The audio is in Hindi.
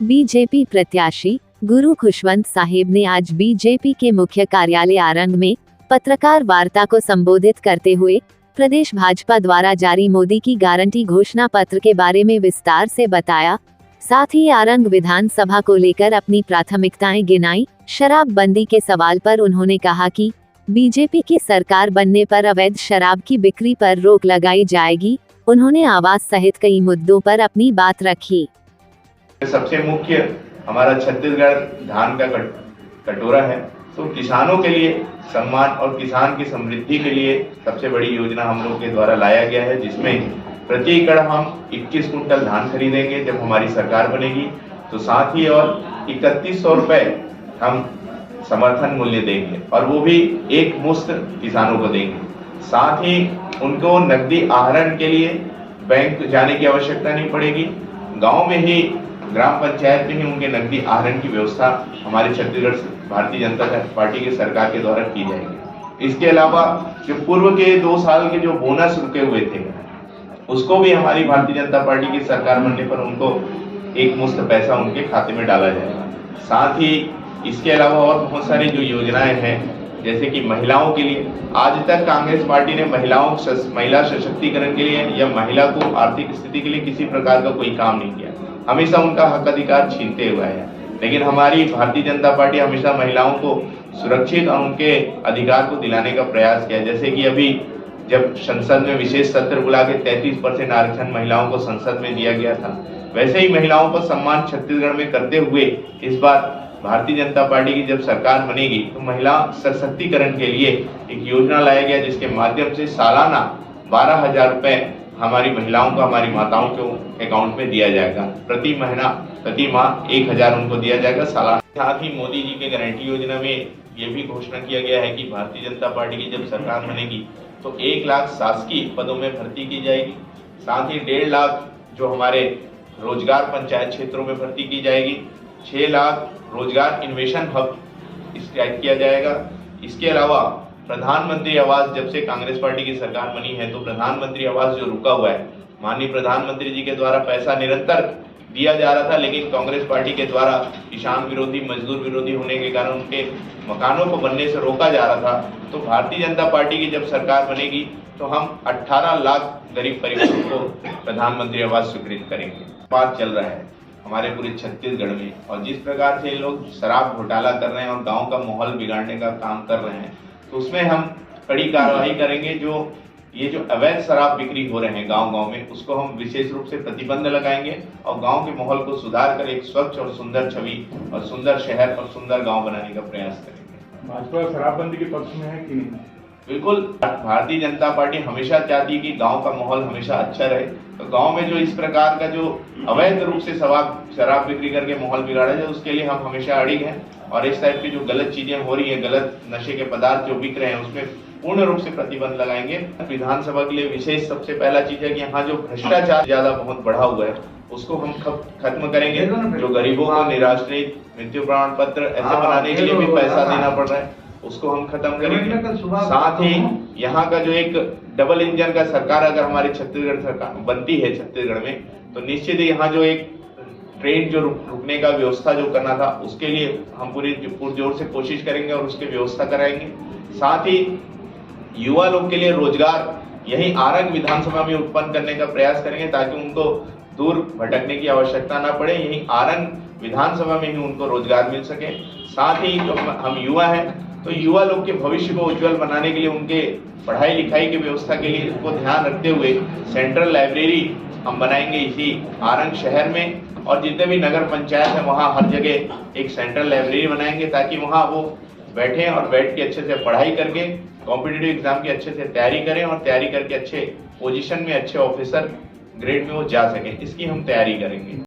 बीजेपी प्रत्याशी गुरु खुशवंत साहिब ने आज बीजेपी के मुख्य कार्यालय आरंग में पत्रकार वार्ता को संबोधित करते हुए प्रदेश भाजपा द्वारा जारी मोदी की गारंटी घोषणा पत्र के बारे में विस्तार से बताया। साथ ही आरंग विधानसभा को लेकर अपनी प्राथमिकताएं गिनाई। शराबबंदी के सवाल पर उन्होंने कहा कि बीजेपी की सरकार बनने पर अवैध शराब की बिक्री पर रोक लगाई जाएगी। उन्होंने आवास सहित कई मुद्दों पर अपनी बात रखी। सबसे मुख्य हमारा छत्तीसगढ़ धान का कटोरा है, तो किसानों के लिए सम्मान और किसान की समृद्धि के लिए सबसे बड़ी योजना हम लोग के द्वारा लाया गया है, जिसमें प्रति एकड़ हम 21 कुंटल धान खरीदेंगे जब हमारी सरकार बनेगी। तो साथ ही और 3100 रुपए हम समर्थन मूल्य देंगे और वो भी एक मुश्त किसानों को देंगे। साथ ही उनको नकदी आहरण के लिए बैंक जाने की आवश्यकता नहीं पड़ेगी। गांव में ही ग्राम पंचायत में ही उनके नकदी आहरण की व्यवस्था हमारे छत्तीसगढ़ भारतीय जनता पार्टी की सरकार के द्वारा की जाएगी। इसके अलावा जो पूर्व के 2 साल के जो बोनस रुके हुए थे, उसको भी हमारी भारतीय जनता पार्टी की सरकार बनने पर उनको एक मुश्त पैसा उनके खाते में डाला जाएगा। साथ ही इसके अलावा और बहुत सारी जो योजनाएं हैं, जैसे कि महिलाओं के लिए आज तक कांग्रेस पार्टी ने महिला सशक्तिकरण के लिए या महिला को आर्थिक स्थिति के लिए किसी प्रकार का कोई काम नहीं किया, हमेशा उनका हक अधिकार छीनते हुए है। लेकिन हमारी भारतीय जनता पार्टी हमेशा महिलाओं को सुरक्षित और उनके अधिकार को दिलाने का प्रयास किया। जैसे कि अभी जब संसद में विशेष सत्र बुला के 33% आरक्षण महिलाओं को संसद में दिया गया था, वैसे ही महिलाओं को सम्मान छत्तीसगढ़ में करते हुए इस बार भारतीय जनता पार्टी की जब सरकार बनेगी तो महिला सशक्तिकरण के लिए एक योजना लाया गया, जिसके माध्यम से सालाना 12,000 रुपए हमारी महिलाओं को, हमारी माताओं को अकाउंट में दिया जाएगा। प्रति माह 1,000 उनको दिया जाएगा सालाना। साथ ही मोदी जी के गारंटी योजना में ये भी घोषणा किया गया है कि भारतीय जनता पार्टी की जब सरकार बनेगी तो 1 लाख शासकीय पदों में भर्ती की जाएगी। साथ ही 1.5 लाख जो हमारे रोजगार पंचायत क्षेत्रों में भर्ती की जाएगी। 6 लाख रोजगार इन्वेशन हब स्टार्ट किया जाएगा। इसके अलावा प्रधानमंत्री आवास, जब से कांग्रेस पार्टी की सरकार बनी है तो प्रधानमंत्री आवास जो रुका हुआ है, माननीय प्रधानमंत्री जी के द्वारा पैसा निरंतर दिया जा रहा था, लेकिन कांग्रेस पार्टी के द्वारा किसान विरोधी, मजदूर विरोधी होने के कारण उनके मकानों को बनने से रोका जा रहा था। तो भारतीय जनता पार्टी की जब सरकार बनेगी तो हम 18 लाख गरीब परिवारों को प्रधानमंत्री आवास स्वीकृत करेंगे। बात चल रहा है हमारे पूरे छत्तीसगढ़ में, और जिस प्रकार से लोग शराब घोटाला कर रहे हैं और गाँव का माहौल बिगाड़ने का काम कर रहे हैं, तो उसमें हम कड़ी कार्रवाई करेंगे। जो ये जो अवैध शराब बिक्री हो रहे हैं गांव-गांव में, उसको हम विशेष रूप से प्रतिबंध लगाएंगे और गांव के माहौल को सुधार कर एक स्वच्छ और सुंदर छवि और सुंदर शहर और सुंदर गांव बनाने का प्रयास करेंगे। भाजपा शराबबंदी के पक्ष में है कि नहीं? बिल्कुल, भारतीय जनता पार्टी हमेशा चाहती है कि गांव का माहौल हमेशा अच्छा रहे। तो गांव में जो इस प्रकार का जो अवैध रूप से शराब बिक्री करके माहौल बिगाड़ा जाए, उसके लिए हम हमेशा अड़िग हैं। और इस टाइप की जो गलत चीजें हो रही है, गलत नशे के पदार्थ जो बिक रहे हैं, उसमें पूर्ण रूप से प्रतिबंध लगाएंगे। विधानसभा के लिए विशेष सबसे पहला चीज है कि यहाँ जो भ्रष्टाचार ज्यादा बहुत बढ़ा हुआ है, उसको हम खत्म करेंगे। जो गरीबों को निराश्रित, मृत्यु प्रमाण पत्र ऐसे बनाने के लिए भी पैसा देना पड़ रहा है, उसको हम खत्म करेंगे। साथ ही यहाँ का जो एक डबल इंजन का सरकार अगर हमारे छत्तीसगढ़ सरकार बनती है छत्तीसगढ़ में, तो निश्चित ही यहाँ जो एक ट्रेन जो रुकने का व्यवस्था जो करना था, उसके लिए हम पूरे पुरजोर से कोशिश करेंगे और उसकी व्यवस्था कराएंगे। साथ ही युवा लोग के लिए रोजगार यही आरंग विधानसभा में उत्पन्न करने का प्रयास करेंगे, ताकि उनको दूर भटकने की आवश्यकता ना पड़े, यही आरंग विधानसभा में ही उनको रोजगार मिल सके। साथ ही जो हम युवा हैं, तो युवा लोग के भविष्य को उज्जवल बनाने के लिए, उनके पढ़ाई लिखाई की व्यवस्था के लिए उसको ध्यान रखते हुए सेंट्रल लाइब्रेरी हम बनाएंगे इसी आरंग शहर में। और जितने भी नगर पंचायत है वहाँ हर जगह एक सेंट्रल लाइब्रेरी बनाएंगे, ताकि वहाँ वो बैठे और बैठ के अच्छे से पढ़ाई करके कॉम्पिटिटिव एग्जाम की अच्छे से तैयारी करें और तैयारी करके अच्छे पोजीशन में, अच्छे ऑफिसर ग्रेड में वो जा सकें। इसकी हम तैयारी करेंगे।